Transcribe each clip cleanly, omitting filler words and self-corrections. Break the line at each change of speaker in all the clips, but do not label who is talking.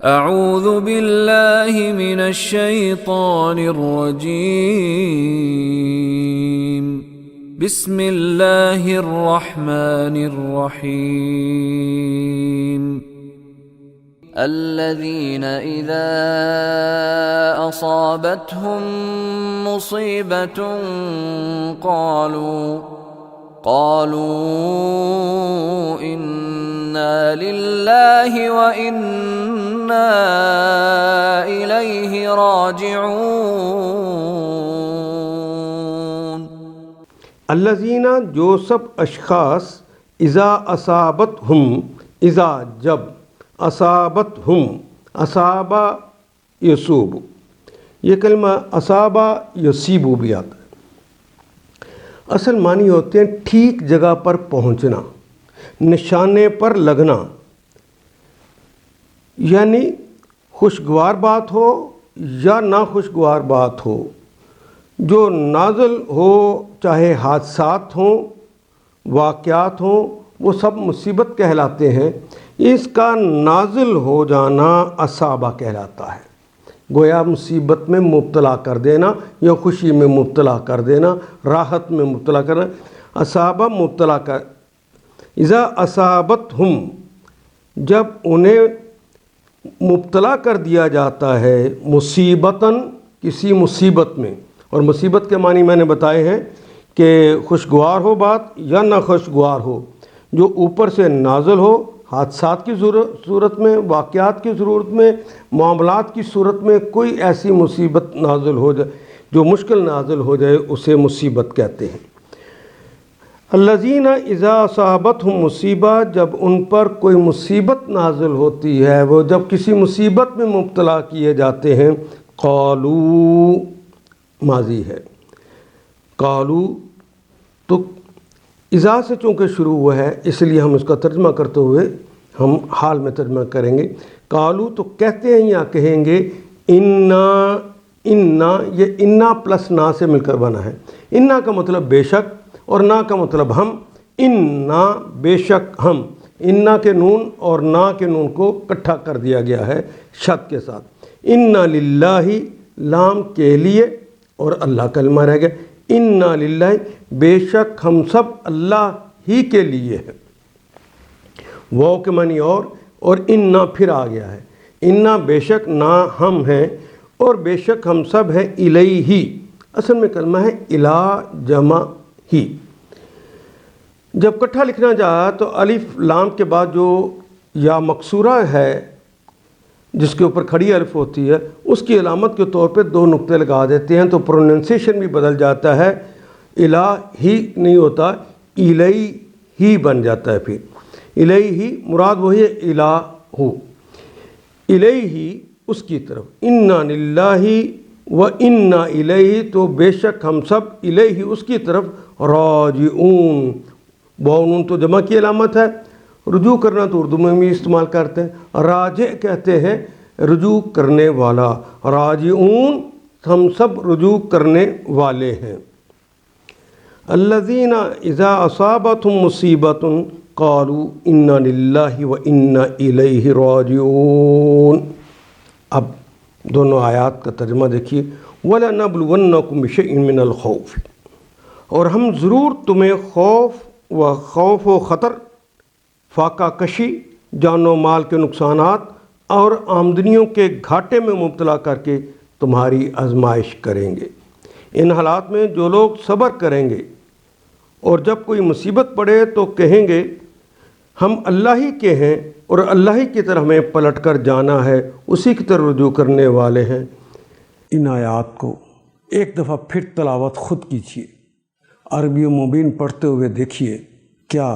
اعوذ باللہ من الشیطان الرجیم بسم اللہ الرحمن الرحیم الذین اذا اصابتهم مصیبۃ قالوا انا للہ وانا الیہ راجعون۔
الذین جو سب اشخاص اذا اصابتہم اذا جب اصابتہم اصابہ یصوب، یہ کلمہ اصابہ یصیب بھی آتا ہے۔ اصل معنی ہوتے ہیں ٹھیک جگہ پر پہنچنا، نشانے پر لگنا، یعنی خوشگوار بات ہو یا ناخوشگوار بات ہو، جو نازل ہو، چاہے حادثات ہوں، واقعات ہوں، وہ سب مصیبت کہلاتے ہیں۔ اس کا نازل ہو جانا اصابہ کہلاتا ہے، گویا مصیبت میں مبتلا کر دینا یا خوشی میں مبتلا کر دینا، راحت میں مبتلا کرنا، اصابہ مبتلا کر۔ اذا اصابتہم، جب انہیں مبتلا کر دیا جاتا ہے مصیبتاً، کسی مصیبت میں، اور مصیبت کے معنی میں نے بتائے ہیں کہ خوشگوار ہو بات یا ناخوشگوار ہو، جو اوپر سے نازل ہو، حادثات کی صورت میں، واقعات کی صورت میں، معاملات کی صورت میں کوئی ایسی مصیبت نازل ہو جائے، جو مشکل نازل ہو جائے، اسے مصیبت کہتے ہیں۔ الذین اذا اصابتہم مصیبہ، جب ان پر کوئی مصیبت نازل ہوتی ہے، وہ جب کسی مصیبت میں مبتلا کیے جاتے ہیں، قالو ماضی ہے، قالو تو اذا سے چونکہ شروع ہوا ہے اس لیے ہم اس کا ترجمہ کرتے ہوئے ہم حال میں ترجمہ کریں گے۔ قالو تو کہتے ہیں یا کہیں گے، انا، یہ انا پلس نا سے مل کر بنا ہے۔ انا کا مطلب بے شک اور نا کا مطلب ہم، انا بے شک ہم، انا کے نون اور نا کے نون کو اکٹھا کر دیا گیا ہے شد کے ساتھ۔ انا للہ، لام کے لیے اور اللہ کلمہ رہ گیا، انا للہ بے شک ہم سب اللہ ہی کے لیے ہے، واو کے معنی اور انا پھر آ گیا ہے، انا بے شک نا ہم ہیں اور بے شک ہم سب ہیں الیہ، اصل میں کلمہ ہے الا جمع ہی۔ جب کٹھا لکھنا چاہا تو الف لام کے بعد جو یا مکسورہ ہے جس کے اوپر کھڑی الف ہوتی ہے، اس کی علامت کے طور پہ دو نقطے لگا دیتے ہیں تو پروننسیشن بھی بدل جاتا ہے، الہ ہی نہیں ہوتا، الیہ ہی بن جاتا ہے۔ پھر الیہ ہی مراد وہی ہے، الہ ہو، الیہ ہی اس کی طرف، انا للہ و انا الیہ تو بے شک ہم سب الیہ اس کی طرف راجعون، باؤن تو جمع کی علامت ہے، رجوع کرنا تو اردو میں بھی استعمال کرتے ہیں، راجع کہتے ہیں رجوع کرنے والا، راجعون ہم سب رجوع کرنے والے ہیں۔ الذین اذا اصابتہم مصیبۃ قالوا انا للہ و انا الیہ راجعون۔ اب دونوں آیات کا ترجمہ دیکھیے، وَلَنَبْلُوَنَّكُمْ بِشَيْءٍ مِّنَ الْخَوْفِ، اور ہم ضرور تمہیں خوف و خطر، فاقہ کشی، جان و مال کے نقصانات اور آمدنیوں کے گھاٹے میں مبتلا کر کے تمہاری آزمائش کریں گے۔ ان حالات میں جو لوگ صبر کریں گے اور جب کوئی مصیبت پڑے تو کہیں گے ہم اللہ ہی کے ہیں اور اللہ ہی کی طرف ہمیں پلٹ کر جانا ہے، اسی کی طرف رجوع کرنے والے ہیں۔ ان آیات کو ایک دفعہ پھر تلاوت خود کیجیے، عربی مبین پڑھتے ہوئے دیکھیے، کیا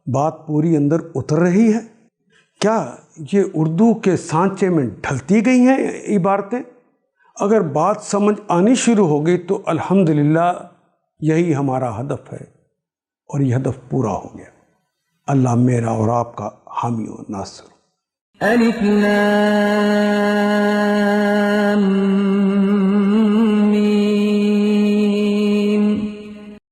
بات پوری اندر اتر رہی ہے؟ کیا یہ اردو کے سانچے میں ڈھلتی گئی ہیں عبارتیں؟ اگر بات سمجھ آنی شروع ہو گئی تو الحمدللہ یہی ہمارا ہدف ہے اور یہ ہدف پورا ہو گیا۔ اللہ میرا اور آپ کا حامی و ناصر۔
الف لام